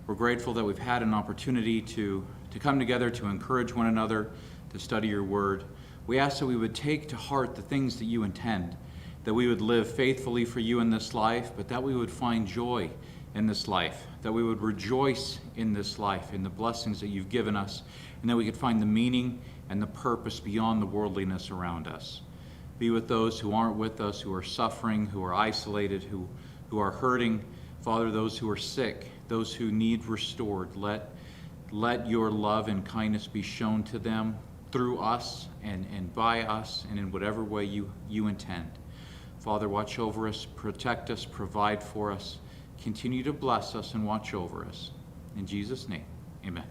we're grateful that we've had an opportunity to come together to encourage one another, to study your word. We ask that we would take to heart the things that you intend, that we would live faithfully for you in this life, but that we would find joy in this life, that we would rejoice in this life, in the blessings that you've given us, and that we could find the meaning and the purpose beyond the worldliness around us. Be with those who aren't with us, who are suffering, who are isolated, who are hurting. Father, those who are sick, those who need restored, let your love and kindness be shown to them through us and by us and in whatever way you intend. Father, watch over us, protect us, provide for us. Continue to bless us and watch over us. In Jesus' name, amen.